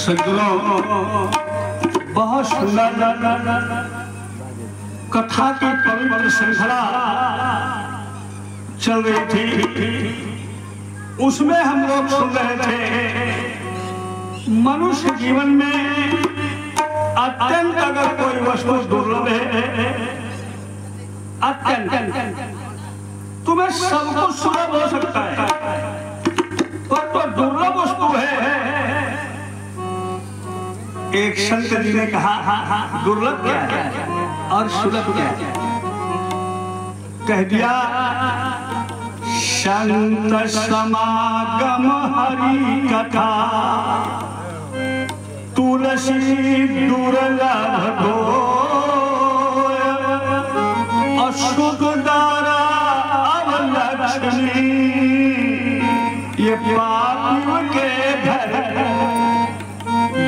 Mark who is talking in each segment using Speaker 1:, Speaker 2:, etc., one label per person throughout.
Speaker 1: सज्जनों, बहुत सुंदर कथा की पवित्र श्रृंखला चल रही थी। उसमें हम लोग सुन रहे थे मनुष्य जीवन में अत्यंत अगर कोई वस्तु दुर्लभ है, अत्यंत, तुम्हें सब कुछ सुलभ हो सकता है, पर तो दुर्लभ वस्तु है। एक संत जी ने कहा दुर्लभ क्या है और सुलभ क्या है? कह दिया संत समागम हरि कथा तुलसी दुर्लभ दो अशुद्ध दारा अवलक्ष्मी ये पापियों के घर,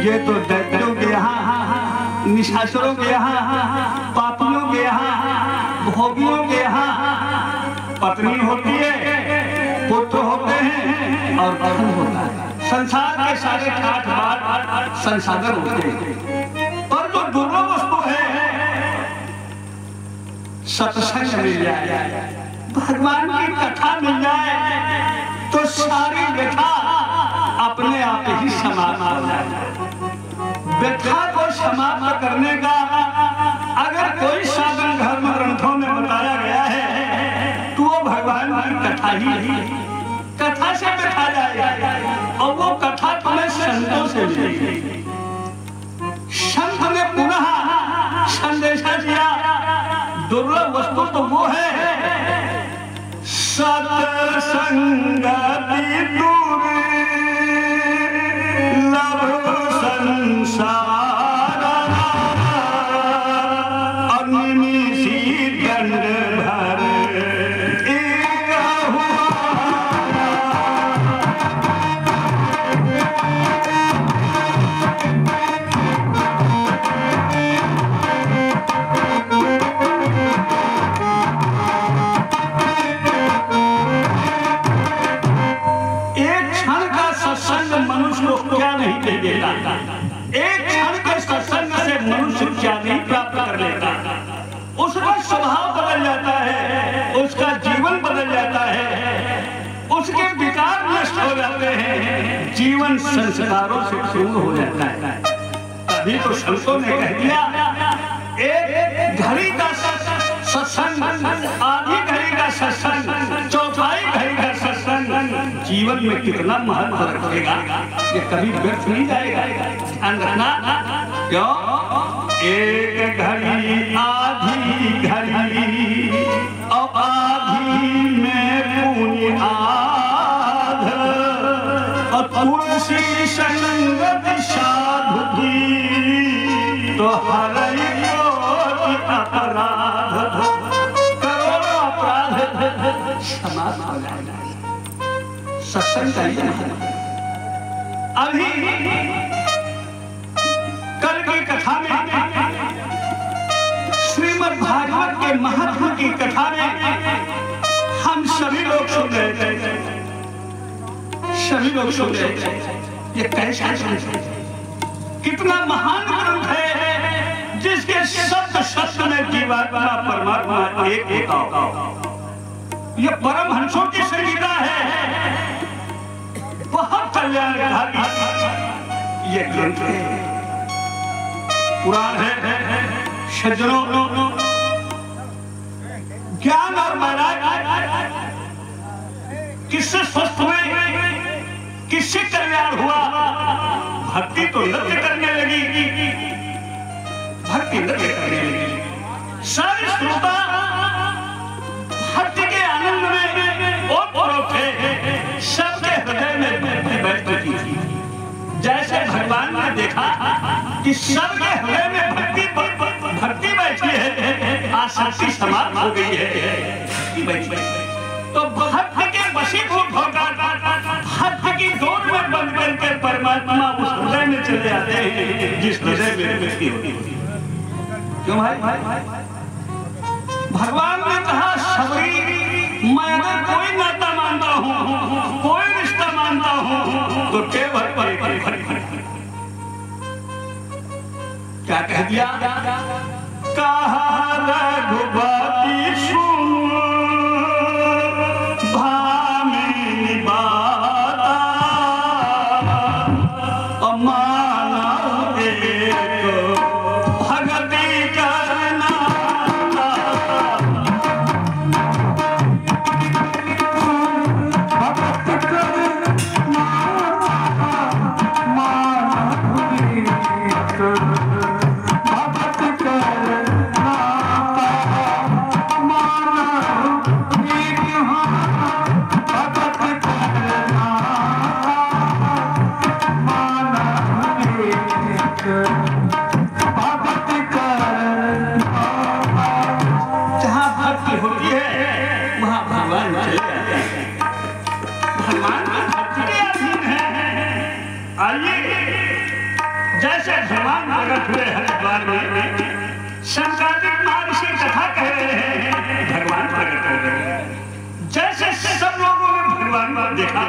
Speaker 1: ये तो दैत्यों के यहाँ, निशाचरों के यहाँ, पापियों के यहाँ, भोगियों के यहाँ पत्नी होती है, पुत्र होते हैं और धन होता है। संसार के सारे ठाठ बाट संसाधन होते हैं, पर जो दुर्लभ वस्तु है सत्संग मिल जाए, भगवान की कथा मिल जाए तो सारी व्यथा अपने आप ही समाप्त हो जाए। व्यथा को समाप्त करने का अगर कोई साधन धर्म ग्रंथों में बताया गया है तो वो भगवान की कथा ही है। कथा से व्यथा जाएगा और वो कथा तुम्हें संतों से मिलेगी। संत ने पुनः संदेशा दिया दुर्लभ वस्तु तो वो है सत्संगति दुर्लभ संसार अनिमिषी दंड भर एक क्षण के सत्संग से मनुष्य क्या नहीं प्राप्त कर लेता, उसका स्वभाव बदल जाता है, उसका जीवन बदल जाता है, उसके विचार नष्ट हो जाते हैं, जीवन संस्कारों से पूर्ण हो जाता है। तभी तो संतों ने कह दिया एक घड़ी का सत्संग, आधी घड़ी का सत्संग, चौथाई घड़ी का सत्संग जीवन में कितना महत्व रखेगा, ये कभी व्यर्थ नहीं जाएगा। ध्यान रखना, क्यों? एक घड़ी आधी घड़ी और आधी में पुण्य आध और तुलसी संगत साधु की तो हर अपराध करोड़ों अपराध समाप्त हो जाएगा। सत्संग चाहिए। अभी कल की कथा में श्रीमद् भागवत के महत्व की कथा में हम सभी लोग सुन रहे थे, सभी लोग सुन रहे थे। ये कैसा कितना महान ग्रंथ है जिसके शब्द शब्द में जीवात्मा परमात्मा एक होता हो। ये परमहंसों की संगीता है, बहुत कल्याणकारी ये ग्रंथ है, पुराण है। सज्जनों, ज्ञान और वैराग्य किससे स्वस्थ हुए, किससे कल्याण हुआ? भक्ति तो नृत्य करने लगी, भक्ति नृत्य करने लगी। सारे श्रोता भक्ति के आनंद में ओत-प्रोत थे, सबके हृदय में भक्ति बैठ चुकी थी। जैसे भगवान ने देखा कि सबके हृदय में भक्ति बैठी है, आसक्ति समाप्त हो गई है, तो भक्ति के वशीभूत होकर भक्ति की गोद में बंद करके परमात्मा उस हृदय में चले जाते हैं जिस हृदय में भक्ति होती है। क्यों भाई? भगवान ने कहा सबरी, मैं अगर कोई नाता मानता हूँ, कोई रिश्ता मानता हूँ तो केवल क्या कह दिया? कहा रघुपति सुन भामिनी बाता, मानव एक भगति करना। जैसे भगवान प्रकट हुए हरिद्वार में, शंकराचार्य महर्षि कथा कह रहे हैं, भगवान प्रकट हो गए। जैसे सब लोगों ने भगवान को देखा,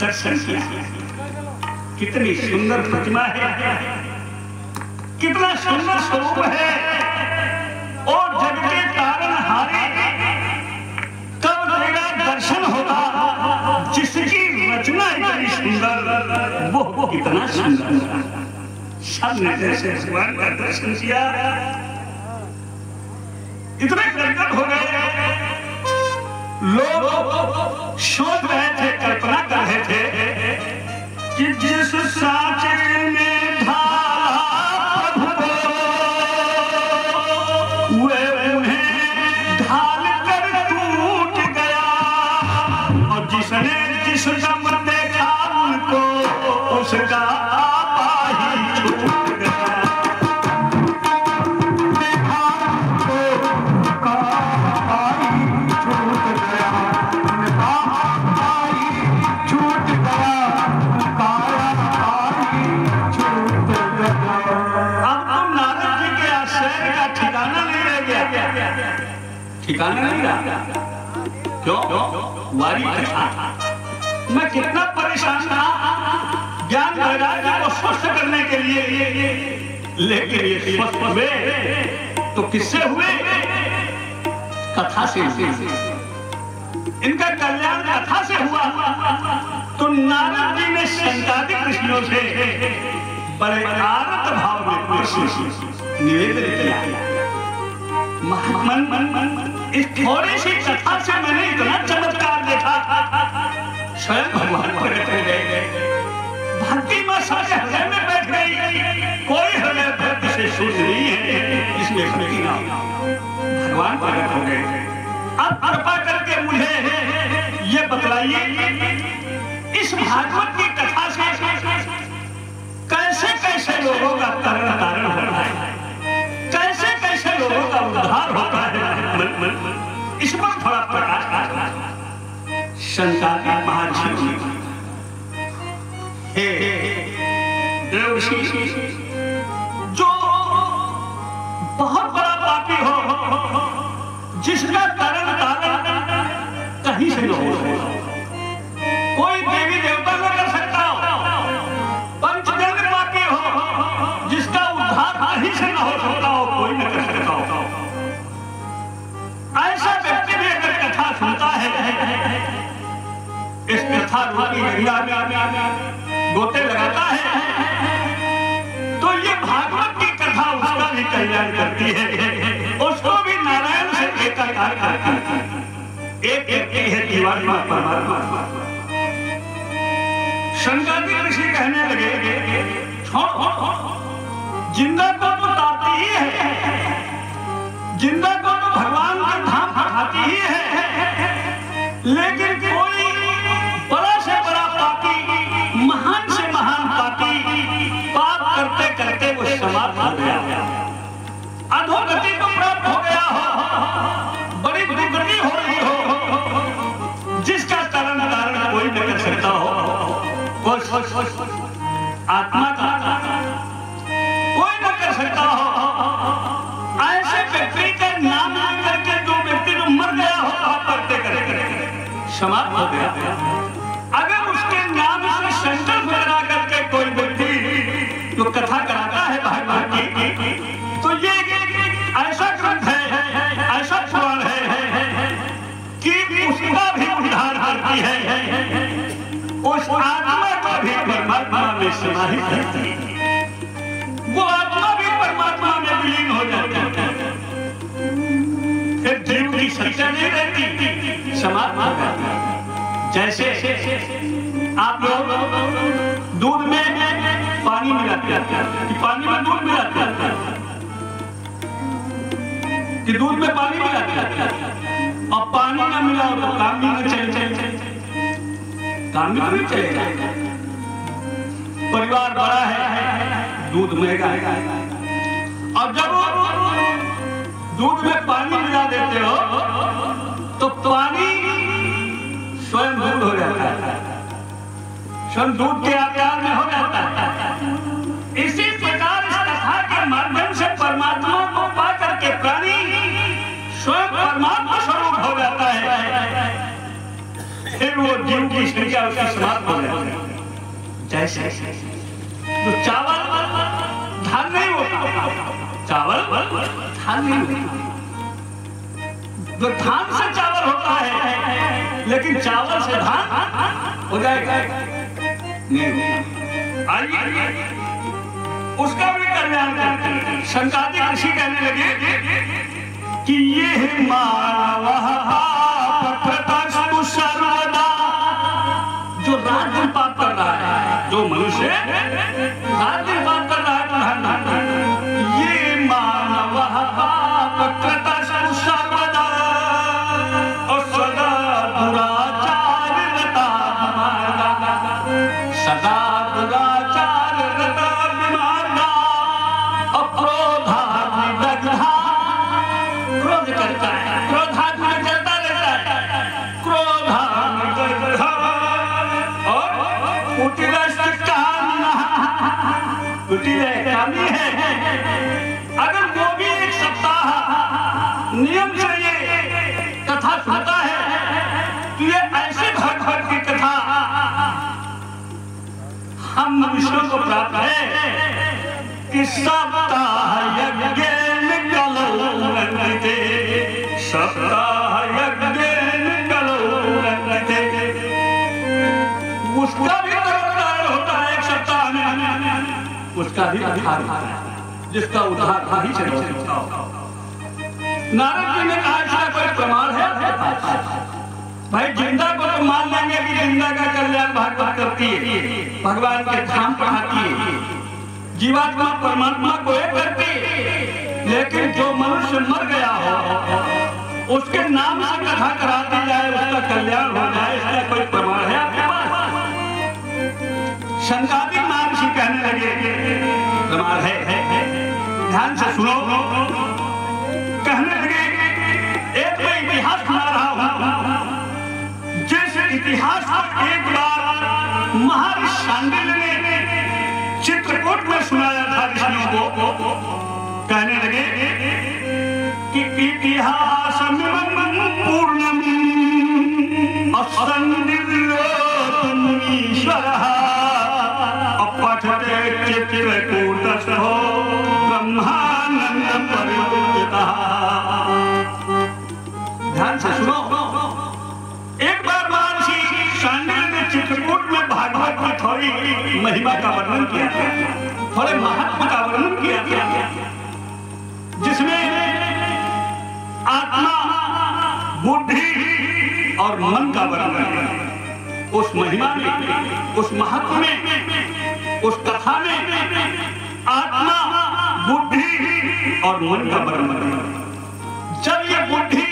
Speaker 1: दर्शन किया, कितनी सुंदर प्रतिमा है, कितना सुंदर स्वरूप है, और जग के तारनहारी कब तेरा दर्शन होगा, जिसकी रचना इतनी सुंदर, वो कितना सुंदर। सबने जैसे भगवान का दर्शन किया, इतने गदगद हो गए। लोग सोच रहे थे, कल्पना कर रहे थे कि जिस सांचे में ढाला प्रभु वे उन्हें ढाल कर टूट गया, और जिसने जिस दम देखा उनको, उसका ठिकाना नहीं रहा। क्यों? वारी कथा। मैं कितना परेशान था ज्ञान वैराग्य को स्वस्थ करने के लिए, लेकिन ये स्वस्थ हुए तो किससे हुए? कथा से। इनका कल्याण कथा से हुआ। तो नारद जी ने शंकादिक ऋषियों से बड़े आनंद भाव में निवेदन किया, इस थोड़ी सी कथा से मैंने इतना चमत्कार देखा, स्वयं भगवान प्रकट हो गए। भक्ति मां सारे हृदय में बैठ गई। कोई हृदय भक्ति से शुद्ध नहीं है, इसमें भक्ति ना, भगवान प्रकट हो गए। अब कृपा करके मुझे ये बतलाइए, इस भागवत की कथा से कैसे कैसे लोगों का तरण तारण होता है, कैसे कैसे लोगों का उद्धार होता है, इस पर थोड़ा प्रकाश डालना। शंकराचार्य महर्षि जी, हे देवर्षि, जो बहुत बड़ा पापी हो, जिसका तरण तारण कहीं से न हो, कोई देवी देवता न कर सकता हो, पंचजन्य पापी हो, जिसका उद्धार कहीं से न हो सकता हो, कोई न कर सकता हो। ऐसा व्यक्ति भी अगर कथा सुनता है, इस कथा रूपी गंगा में गोते लगाता है, तो ये भागवत की कथा उसका भी कल्याण करती है, उसको भी नारायण से एकाकार करती है। एक व्यक्ति है जीवात्मा परमात्मा। शंकराचार्य ऋषि कहने लगे, जिंदा को तो तारती ही है, जिंदा को तो भगवान के धाम पठाती ही है, लेकिन कोई बड़ा से बड़ा पापी, महान से महान पापी, पाप करते करते वो समाप्त हो गया, अधोगति को प्राप्त हो गया हो, बड़ी दुर्गति हो रही हो, जिसका तरण तारण कोई न कर सकता हो, आत्मा का कोई न कर सकता हो। ऐसे व्यक्ति का नाम लेकर के जो व्यक्ति जो मर गया हो, करते करते समाप्त हो गया, अगर उसके नाम से संकल्प लगा करके कोई व्यक्ति जो कथा कराता है भागवत की, आत्मा को भी परमात्मा में समाहित करती है, वो आत्मा भी परमात्मा में विलीन हो जाती है। फिर जीव की सत्ता नहीं रहती, समाप्त हो जाती है। जैसे आप लोग दूध में पानी मिलाते हैं कि पानी में दूध मिलाते हैं कि दूध में पानी मिलाते हैं, और पानी ना मिलाओ तो काम भी ना चले, काम भी नहीं चलेगा। परिवार बड़ा है, दूध महंगा है, और जब दूध में पानी मिला देते हो तो पानी स्वयं दूध हो जाता है, स्वयं दूध के आकार में हो जाता है। इसी प्रकार इस कथा के माध्यम से परमात्मा को पा करके प्राणी स्वयं परमात्मा स्वरूप हो जाता है। फिर वो जीव की संख्या उसकी समाप्त हो जाती है। जैसे तो चावल धान नहीं होता, चावल धान नहीं होता, तो धान से चावल होता है, लेकिन चावल से धान हो जाएगा नहीं। आइए उसका भी कल्याण करते हैं। शंकादिक ऋषि कहने लगे कि ये मानव प्रकृतस्तु सर्वदा, जो रात दिन पाप कर रहा है, जो मनुष्य रात दिन पाप कर रहा है, ये मानव प्रकृतस्तु सर्वदा और सदा दुराचार रता, सदा दुराचार रता विमार्गा, अक्रोधाग्निदग्धा, क्रोध करता है, क्रोधाग्नि में जलता रहता है, क्रोधाग्निदग्धा और कुटिल है। अगर वो भी एक सप्ताह नियम से ये कथा सुनता है तो ये ऐसे भगवत की कथा हम मनुष्यों को प्राप्त है कि सप्ताह यज्ञ निकलते, सप्ताह यज्ञ निकलते, उसका भी उद्धार होता है एक सप्ताह में, उसका भी उद्धार होता है, जिसका उद्धार नहीं चल सकता। नारद जी ने कहा इसका कोई प्रमाण है? भाई जिंदा को तो मान लेंगे कि जिंदा का कल्याण भागवत करती है, भगवान के धाम पढ़ाती है, जीवात्मा परमात्मा को एक करती है, लेकिन जो मनुष्य मर गया हो उसके नाम से कथा कराती जाए, उसका कल्याण हो जाए, इसका कोई प्रमाण है आपके पास? शंकादिक महर्षि कहने लगे प्रमाण है, ध्यान से सुनो। कहने लगे एक मैं इतिहास सुना रहा हूं, जिस इतिहास को एक बार महर्षि शांडिल्य ने चित्रकूट में सुनाया था ऋषियों को। कहने लगे कि इतिहास पूर्णम असंदिग्धोत्तमीश्वरः अपठते चित्रकूटस्थो ब्रह्मानंद परिवर्तितः। ध्यान से सुनो। एक बार महर्षि शांडिल्य ने चित्रकूट में भागवत की थोड़ी महिमा का वर्णन किया था, थोड़े महत्व का वर्णन किया था, जिसमें आत्मा, बुद्धि और मन का वर्णन है। उस महिमा में, उस महत्व में, उस कथा में आत्मा, बुद्धि और मन का वर्णन है। जब ये बुद्धि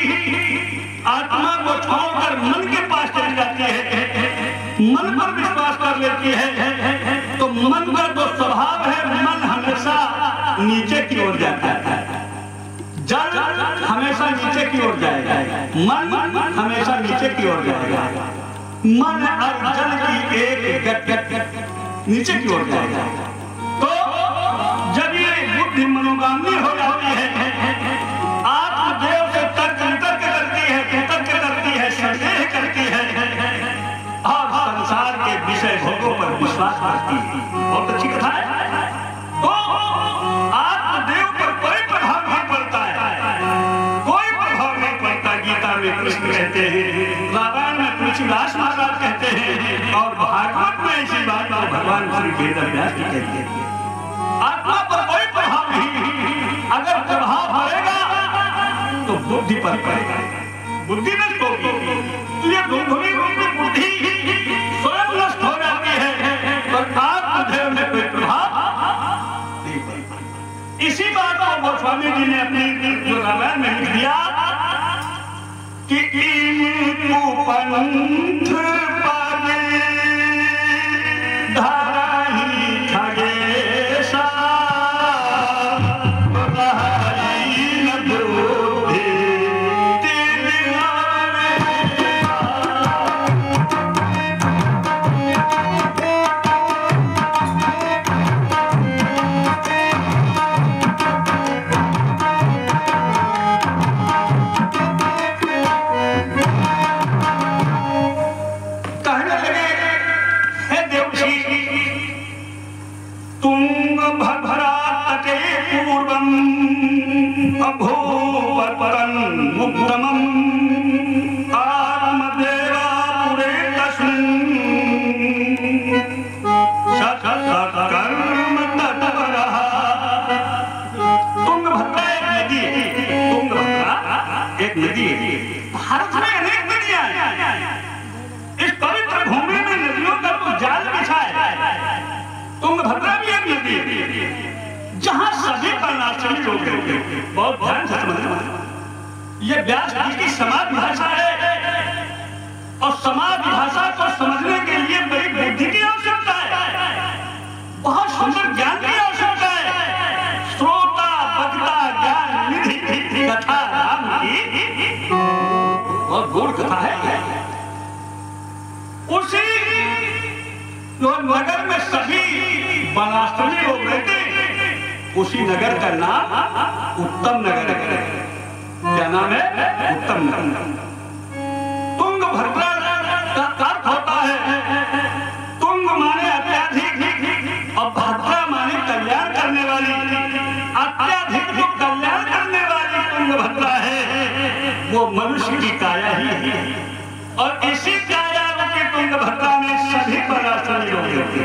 Speaker 1: आत्मा को छोड़कर मन के पास चली जाती है, मन पर विश्वास कर लेती है, तो मन का जो स्वभाव है, मन हमेशा नीचे की ओर जाता है, जल हमेशा नीचे की ओर जाएगा, मन हमेशा नीचे की ओर जाएगा, मन और जल की एक गट नीचे की ओर जाएगा। तो जब ये बुद्धि मनोगामी हो जाती है, आत्मदेव से तर्क वितर्क करती है, संदेह करती है और संसार के विषय भोगों पर विश्वास करती है। बहुत अच्छी कथा है। तो आत्मदेव पर कोई प्रभाव नहीं पड़ता है, कोई प्रभाव नहीं पड़ता। गीता में कृष्ण कहते हैं, रामायण में तुलसीदास महाराज कहते हैं, और भागवत श्री वेद व्यास जी कहते हैं आत्मा पर कोई प्रभाव नहीं, अगर प्रभाव पड़ेगा तो बुद्धि पर पड़ेगा, बुद्धि नष्ट होगी तो ये दुर्गुणी रूपी बुद्धि स्वयं नष्ट हो जाती है और आत्मधैर्य में कोई प्रभाव नहीं पड़ता। इसी बात को गोस्वामी जी ने अपनी जो रामायण में लिख दिया कि इनको पंथ पावे धारा ही खगेशा भारत में अनेक नदियां हैं, इस पवित्र भूमि में नदियों का तो जाल बिछा है। तुंगभद्रा भी एक नदी है जहां सभी वर्णाश्रमी लोग रहते हैं। बहुत ध्यान से समझना, ये व्यास जी की समाज भाषा है और समाज भाषा को समझने के लिए बड़ी बुद्धि की आवश्यकता है, बहुत सुंदर ज्ञान की आवश्यकता है। श्रोता वक्ता ज्ञान निधि कथा राम की बहुत गूढ़ कथा है। उसी नगर में सभी वर्णाश्रमी लोग रहते, उसी नगर का नाम उत्तम नगर है। क्या नाम है? उत्तम नगर। तुंगभद्रा का अर्थ होता है, तुंग माने अत्याधिक और भद्रा माने कल्याण करने वाली। अत्याधिक जो कल्याण करने वाली तुंगभद्रा है वो मनुष्य की काया ही है और इसी काया की तुंगभद्रा में सभी वर्णाश्रमी लोग रहते,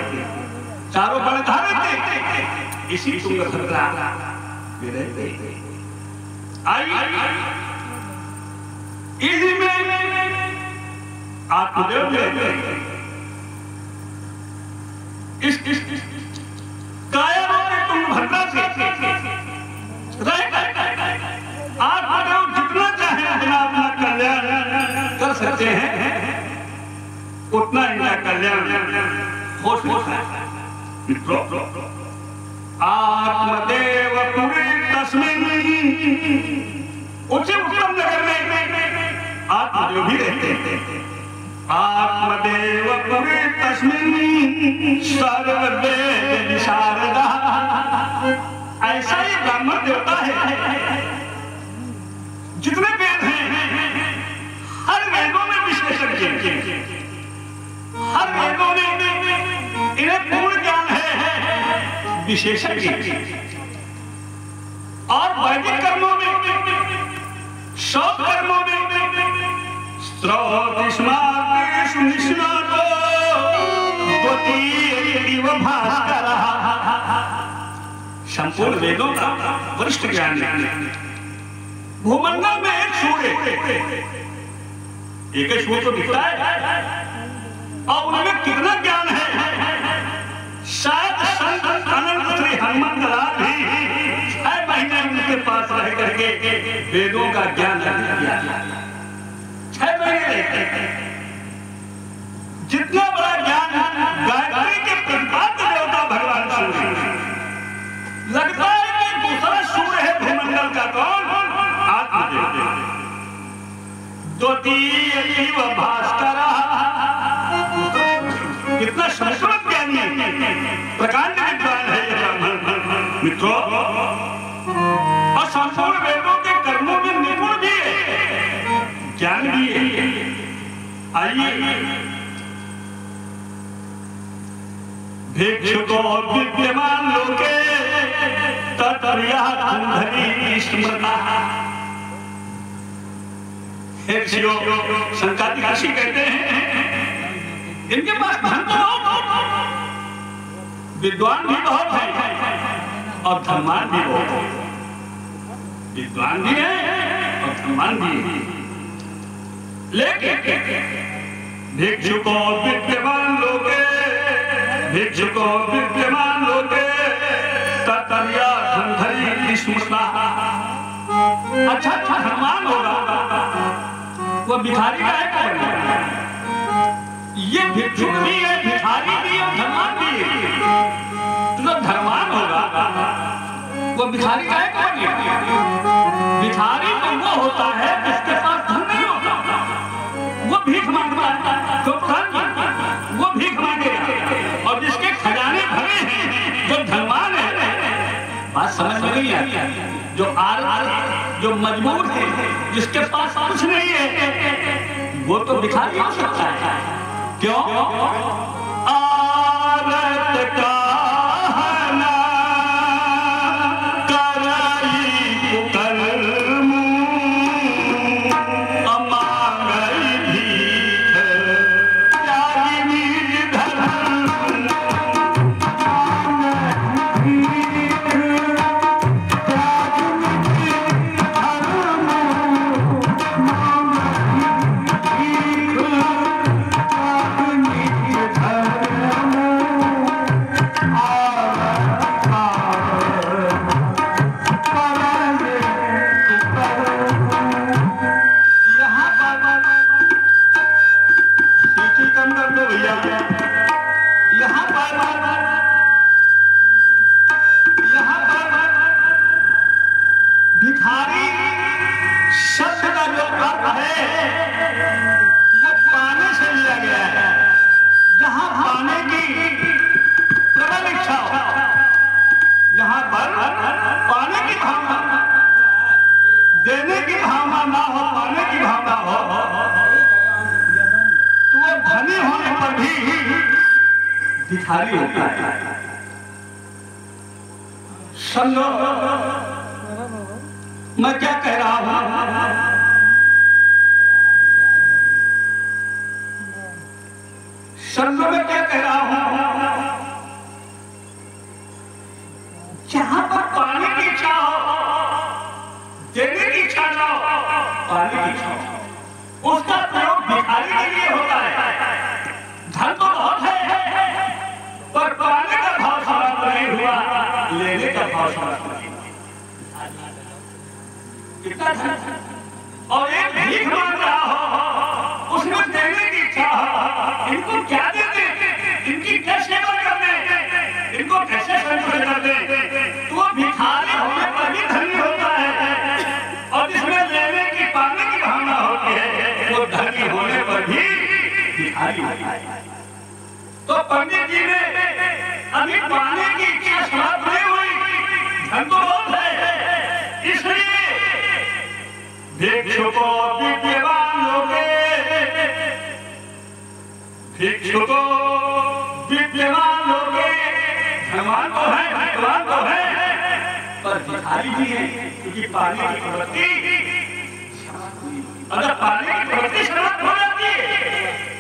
Speaker 1: चारों वर्णधार रहते, इसी तुंगभद्रा में रहते। आइए इसी में आत्मदेव रहते, इस काया रूपी तुंगभद्रा से आत्मदेव जितना चाहे अपना अपना कल्याण कर सकते हैं, उतना इनका कल्याण हो सकता है। आत्मदेव पुरी तस्मिन्, उसी उत्तम नगर में आत्मदेव भी रहते हैं। आत्मदेव पुरी तस्मिन् सर्ववेद विशारदा, ऐसा ही ब्राह्मण देवता है। जितने वेद हैं हर वेदों में विशेषज्ञ, हर वेदों में इन्हें पूर्ण ज्ञान है, विशेषज्ञ। और वैदिक कर्मों में, शौच कर्मों में संपूर्ण वेदों का वरिष्ठ ज्ञान है। भूमंडल में एक सूर्य, एक सूर्य तो दिखता है और उनमें कितना ज्ञान है, शायद संत अनंत श्री हनुमत लाल भी 6 महीने उनके पास रह करके वेदों का ज्ञान किया। 6 महीने जितना बड़ा ज्ञान गायत्री के प्रतिपाद्य देवता भगवान सूर्य, लगता है कि दूसरा सूर्य है भूमंडल का कौन? आत्मदेव। द्वितीय भास्कर, कितना संस्कृत ज्ञानी है, प्रकांड विद्वान है ये ब्राह्मण मित्रों, और संपूर्ण वेदों के कर्मों में निपुण भी है, ज्ञान भी है। आइए भिक्षुको विद्यमान लोके तत्प्रिया कुंडली स्मृता। संकादिक ऋषि कहते हैं इनके पास धन तो विद्वान भी बहुत है और धनवान भी बहुत है। विद्वान भी है और धनवान भी है। लेकिन भिक्षुको विद्यमान लोगे, भिक्षुको विद्यमान लोगे ततर्या धनधरी स्मृता। अच्छा धनवान होगा वो भिखारी का है। ये भिक्षुक भी है, भिखारी भी है, धनवान भी है। जो धनवान होगा वो भिखारी का है। भिखारी तो वो होता है जिसके पास धन नहीं होता, वो भीख मांगता है। तो धन वो भीख मांगेगा, और जिसके खजाने भरे हैं जो धनवान है, बात समझ में नहीं आती। जो मजबूर है, जिसके पास कुछ नहीं है, वो तो भिखारी हो सकता है। क्यों? आरत का भिखारी शब्द का जो अर्थ है वो पाने से लिया गया है। जहां पाने की प्रबल इच्छा हो, जहां पर पाने की भावना, देने की भावना ना हो, पाने की भावना हो, तो वो धनी होने पर भी भिखारी होता है। समझो मैं क्या कह रहा हूं। समझो मैं क्या कह रहा हूं। जहां पर पाने की इच्छा हो, देने की इच्छा ना हो, पाने की इच्छा हो, उसका प्रयोग भिखारी के लिए होता है। धन तो बहुत है, पर पाने का भाव समाप्त नहीं हुआ, लेने का भाव समाप्त नहीं। और एक भीख मांग रहा हो, उसमें देने की इच्छा हो, इनको क्या दे दे, इनकी क्या सेवा कर दे, इनको कैसे संतुष्ट कर दे, तो वो भिखारी होने पर भी धनी होता है। और जिसमें लेने की पाने की भावना होती है, वो धनी होने पर भी भिखारी होता है। तो पंडित जी ने अभी पाने की इच्छा समाप्त नहीं हुई, धन तो बहुत है, इसलिए भिक्षुको विद्यमान लोगे, भिक्षुको विद्यमान लोगे। धनवान तो है, विद्वान तो है, पर भिखारी भी है, क्योंकि पाने की प्रवृत्ति, अगर पाने की प्रवृत्ति समाप्त हो जाती है,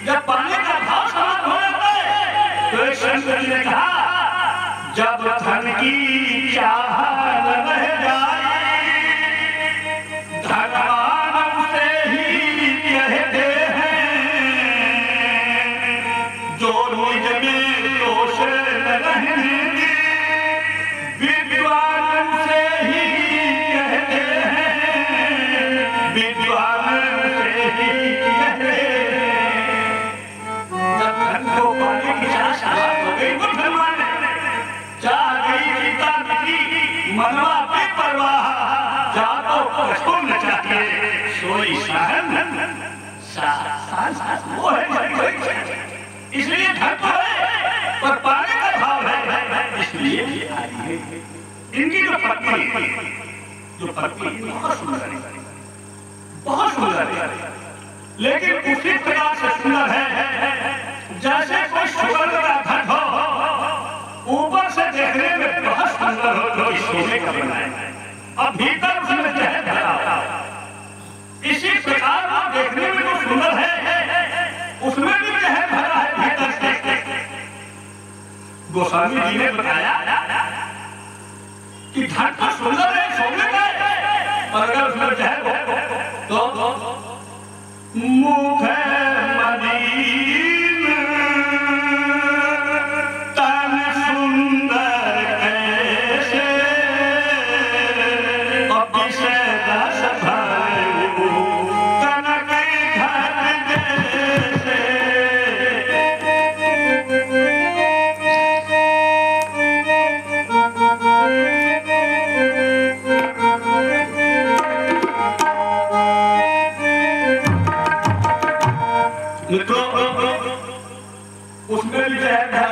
Speaker 1: जब पाने का भाव समाप्त हो जाता है, तो एक संत जी ने कहा, जब धन की चाह न रह जाए, धनवान से ही कहते हैं, जो निज में दोष न रहेंगे, विद्वान से ही कहते हैं, विद्वान से ही कहते हैं। जब धन को पाने की चाह हो गई, वो धनवान चाह गई सीता की मनवा पे परवाह, जा तो कछो न चाहिए सोई सहन, वो है। इसलिए धन तो है, पर पाने का भाव है, इसलिए इनकी जो पत्नी बहुत सुंदर है, बहुत सुंदर है, लेकिन उसी प्रकार से सुंदर है जैसे कोई सुवर्ण का घट हो, ऊपर से देखने में बहुत सुंदर हो, जो सोने का बना है, और भीतर उसमें जहर भरा हो। इसी प्रकार वो देखने में जो सुंदर है, उसमें भी जहर भरा है भीतर से। गोस्वामी जी ने बताया कि घाट तो सुंदर है, सोने का है, और अगर उसमें जहर हो तो मुख मलिन तन सुंदर कैसे और विषय रस भरे कनक घट जैसे। उसमें भी जहर था,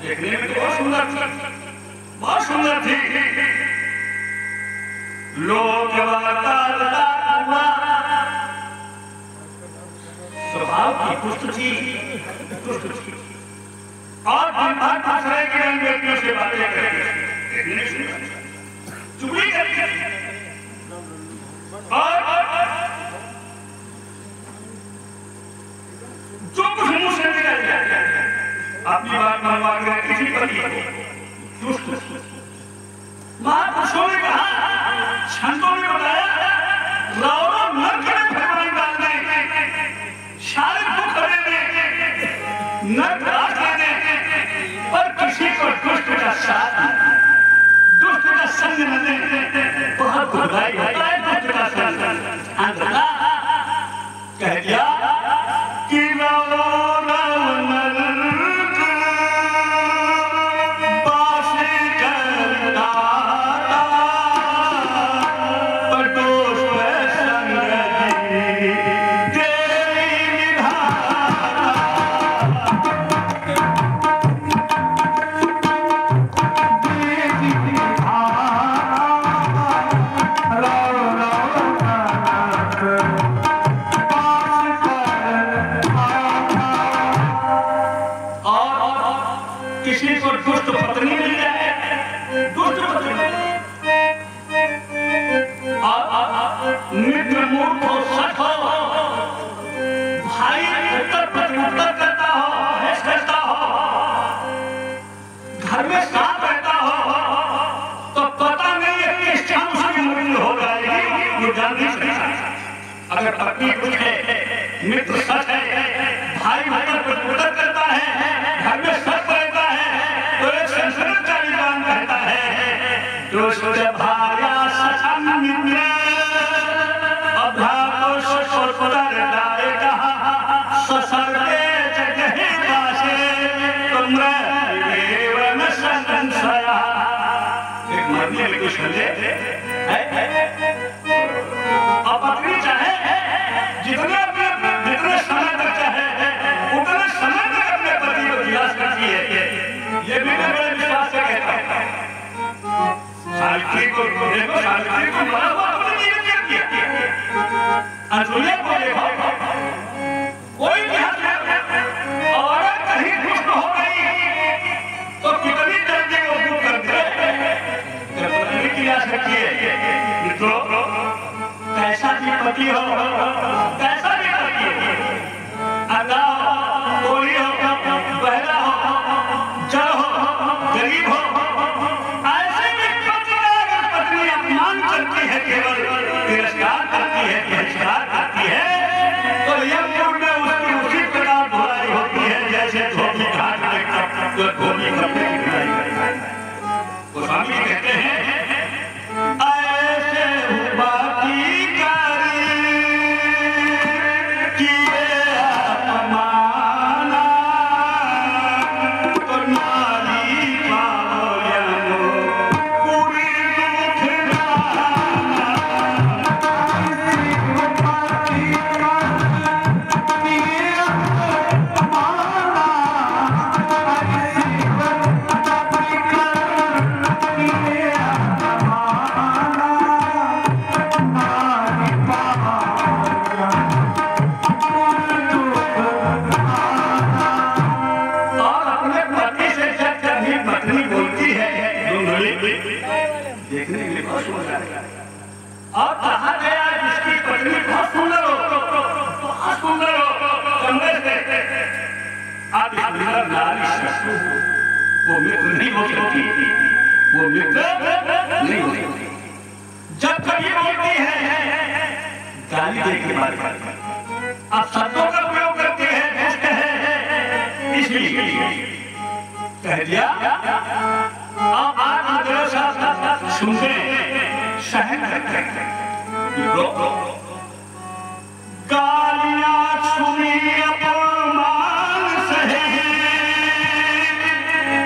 Speaker 1: देखने में तो बहुत सुंदर थी। लोग स्वभाव की पुष्ट थी और दिन भर दूसरे के व्यक्तियों से बातें करती, चुगली करती और जो कुछ मुंह से निकल जाए अपनी बात मनवा कर किसी पर दुष्ट। महापुरुषों ने कहा, संतों ने बताया, रावण नरक में भगवान डाल दें, शारीरिक दुख देने, नरक राज देने, पर किसी को दुष्ट का साथ, दुष्ट का संग न दें। बहुत बुराई होता है दुष्ट का संग। कह दिया कि किसी को दुष्ट पत्नी मिल जाए, दुष्ट पत्नी मित्र मूर्ख हो, सत हो, भाई उत्तर करता हो, हेस करता हो, घर में साथ रहता हो, तो पता नहीं है किस क्षण उसकी मृत्यु हो जाएगी, ये जान नहीं सकता। अगर पत्नी कुछ है, मित्र सच है, भाई उत्तर करता है, घर में सच रहता है, तो एक संस्कृत का विद्वान कहता है, दुष्ट भार्या सचन मित्र अभ्याकुश उत्तर दायका ससर्गे जगहि वासे तुम्र एवं संशया। एक मरने में कुछ है अब अपनी चाहे जितने समय तक चाहे उतने समय तक अपने पति को जियास करती है। ये भी मैं बड़े विश्वास से कहता हूँ। सावित्री को देखो, सावित्री को मरा हुआ अपने जीवन में किया, अनसुईया को देखो, कोई भी हद में और कहीं दुष्ट हो गई तो कितनी जल्दी वो दूर कर दे किया सकती है। मित्रों, कैसा भी पति हो, कैसा भी पति हो, अंधा हो, कोई हो, बहरा हो, जड़ हो, गरीब हो, ऐसे भी पत्नी अपमान करती है, केवल तिरस्कार करती है, बहिष्कार करती है, तो यमपुर में उसकी उसी प्रकार बुराई होती है जैसे धोबी घाट में धोबी कपड़े की बुराई करता है। गोस्वामी जी कहते हैं, ऐसे बाती देखने के लिए बहुत सुंदर है और कहा गया जिसकी पत्नी बहुत सुंदर हो, बहुत सुंदर हो, कमरे से आप सुंदर नारी वो मित्र नहीं हो सकती, वो मित्र नहीं हो सकती। जब कभी बोलती है गाली देती बात, अब शब्दों का प्रयोग करती है, दुष्ट है इसलिए कह दिया। अब आप सुनते सहन करते गालियां सुनी अपमान सहे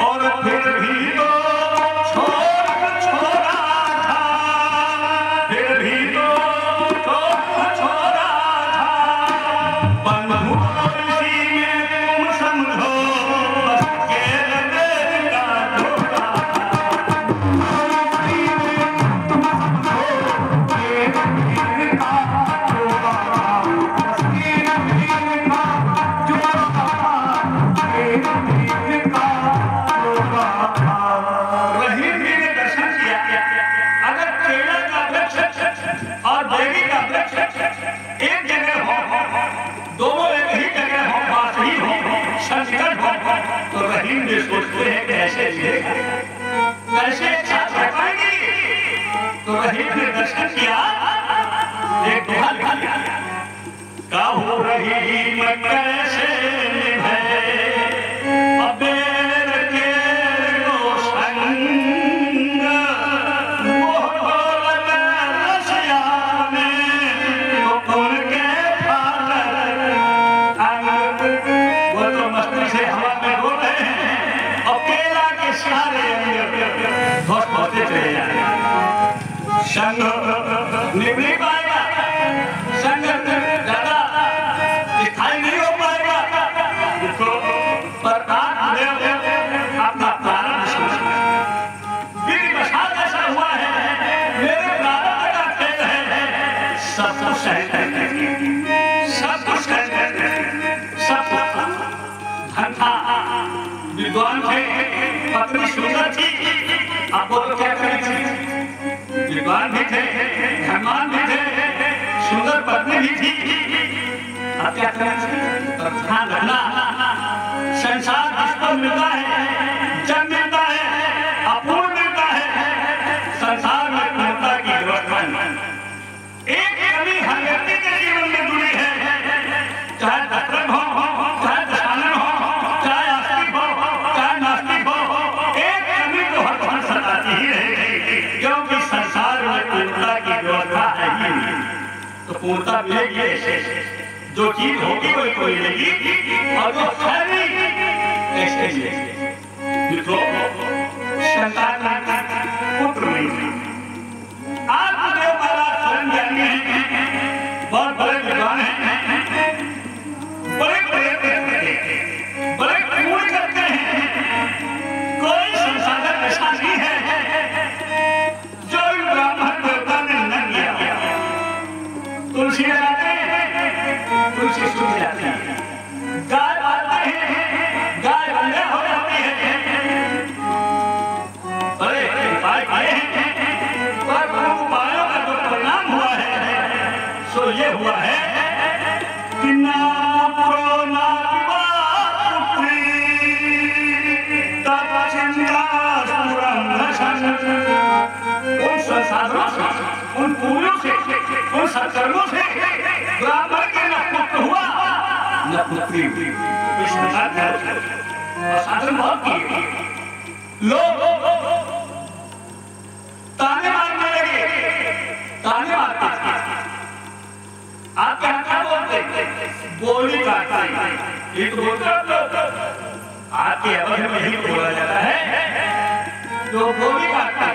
Speaker 1: और फिर भी तो छोड़ा था, फिर भी तो छोड़ा था। बंधु इसी में तुम समझो बस केवल का धोखा सोचते हैं कैसे कैसे साथ रह पाएंगे। तो रहीम ने दर्शन किया, एक दोहा लिखा का हो रही मैं कैसे निभाए अबेर के रोशन वो दौलत रसिया में तो उनके फादर वो तो मस्ती से हवा में डोल रहे हैं और केला के सारे धोस होते चले जा रहे हैं। संग नहीं पाएगा, संग ज्यादा दिखाई नहीं हो पाएगा, उसको पर अपना प्रारंभ मेरी मसाल ऐसा हुआ है, मेरे प्रारंभ का खेल है, सब कुछ सहन करके, सब कुछ सहन करके, सब धन था, विद्वान थे, पत्नी सुंदर थी, आप बोलो क्या करें थी, विद्वान भी थे, धनवान भी थे, सुंदर पत्नी भी थी। अब क्या करें? पर ध्यान रखना, संसार जिसको मिलता है, जब मिलता है, अपूर्ण मिलता है, संसार में पूर्णता की व्यवस्था नहीं। एक कमी हर व्यक्ति के जीवन में जुड़ी है, चाहे दशरथ हो, चाहे दशानन हो, चाहे आस्तिक हो, चाहे नास्तिक हो, एक कमी तो हर क्षण सताती ही रहेगी, क्योंकि संसार में पूर्णता की व्यवस्था है ही नहीं। तो पूर्णता मिलेगी ऐसे, जो चीज होगी वही को मिलेगी, और जो है नहीं ऐसे मिलेगी। मित्रों, संतान पुत्र नहीं, आत्मदेव महाराज स्वयं ज्ञानी हैं, बहुत बड़े विद्वान हैं, बड़े पूर्ण करते हैं, कोई संसाधन ऐसा नहीं है जो ब्राह्मण देवता ने न किया। तुलसी लगाते हैं, तुलसी सूख जाती है, गाय पालते हैं, गाय बंधे हो जाती है, बड़े उपाय किए हैं, पर उपायों का जो परिणाम हुआ है सो ये हुआ है कि ना पुत्रो ना पुत्री तब चिंता सुरम नशन। उन संसाधनों से, उन पूर्णों से, उन सत्कर्मों से ब्राह्मण के न पुत्र हुआ न पुत्री हुई। इस साधन बहुत किए, लोग ताने मारने लगे, ताने मारते आप क्या बोलते, गोली काटते, ये तो बोलते आपके अवध में यही बोला जाता है, जो गोली काटते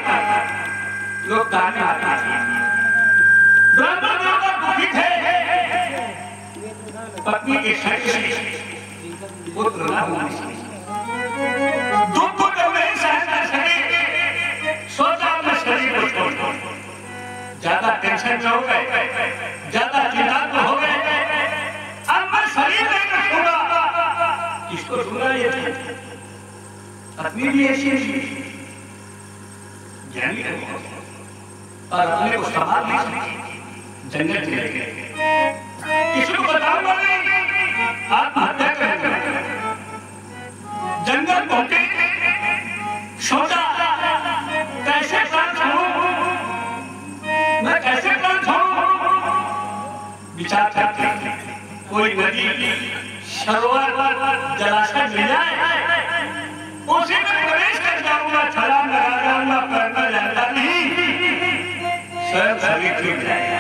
Speaker 1: लोग ताने मारते। ब्राह्मण लोग दुखी थे, पत्नी के शरीर पुत्र न होने से दुख को जब नहीं सहन कर सके, सोचा अपने शरीर को छोड़, ज्यादा टेंशन में हो गए, ज्यादा चिंता में हो गए, अब मैं शरीर नहीं रखूंगा, किसको छूना ये पत्नी भी ऐसी ज्ञानी है, और अपने को संभाल नहीं सकती, जंगल चले गए, किसी को बताऊंगा नहीं, आत्महत्या करेंगे, जंगल पहुंचे, सरोवर जलाशय मिल जाए उसी में प्रवेश कर जाऊंगा, छलांग लगा जाऊंगा, पैर जाता नहीं, स्वयं शरीर टूट जाएगा।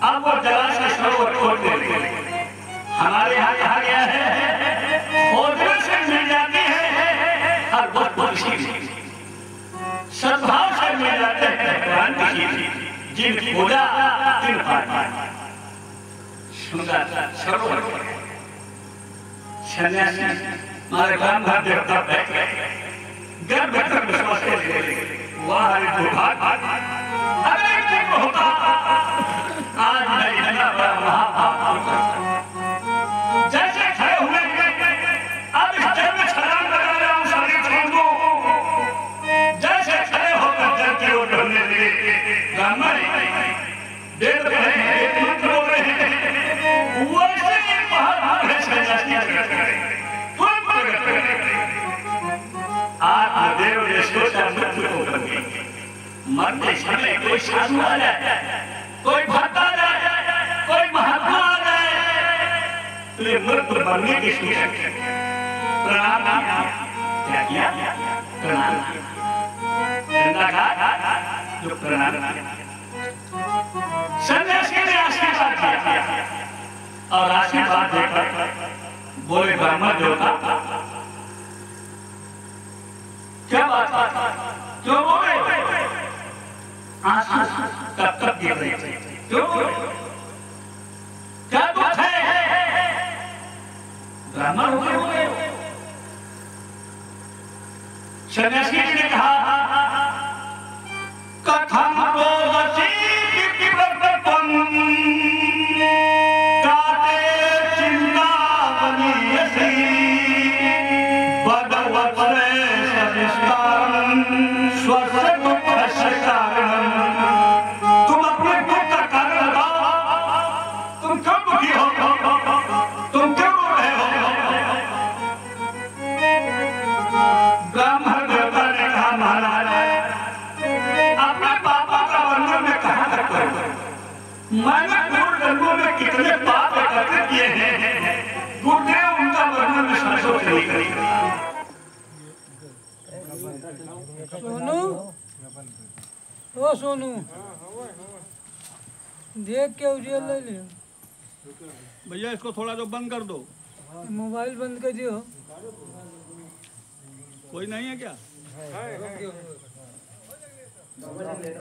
Speaker 1: अब वो जलाशय सरोवर खोद देते, हमारे यहाँ कहा गया है खोदने से मिल जाती है और वो सद्भाव से मिल जाते हैं। जिन खोजा तिन पाया, सुंदर सरोवर सन्यासी हमारे ग्राम घर देवता बैठ गए, गर्भ भीतर विश्वास अरे होता आज नहीं है बड़ा महापाप। जैसे खड़े हुए अब इस जल में छलांग लगा रहा हूं, शरीर छोड़ दो, जैसे खड़े होकर जल की ओर ढलने लगे, ब्राह्मण वेद पढ़ रहे हैं, मंत्र बोल रहे हैं, वैसे ही महाभारत सन्यासी आत्मदेव ने सोचा मृत्यु को बंदी, मरते समय कोई साधु आ जाए, कोई भक्त आ जाए, कोई महात्मा आ जाए, तो ये मृत्यु बनने की सूचक है। प्रणाम क्या किया? प्रणाम जो प्रणाम सन्यासी ने आशीर्वाद दिया और आशीर्वाद देकर बोले ब्राह्मण देवता क्या बात, क्यों बोले? आंसू कब तक गिर रहे थे, क्यों बोले? क्या दुख है? ब्राह्मण हो गए। सन्यासी जी ने कहा कथम रोदसी विवर्तकम काते चिंता बनीयसी भगवत्रे सविस्तारम स्वस्य दुःखस्य कारणम। तुम अपने दुख का कारण बताओ, तुम क्यों दुखी हो, तुम क्यों रो रहे हो? ब्राह्मण देवता ने कहा महाराज अपने पापों का वर्णन मैं कहां तक करूं? मैंने पूर्व जन्मों में कितने पाप एकत्र किए हैं, गुरुदेव उनका वर्णन मैं संसोच नहीं करेगा।
Speaker 2: सोनू, ओ सोनू, देख के उजियल ले लियो।
Speaker 3: भैया इसको थोड़ा जो बंद कर दो।
Speaker 2: मोबाइल बंद कर दियो।
Speaker 3: कोई नहीं है क्या?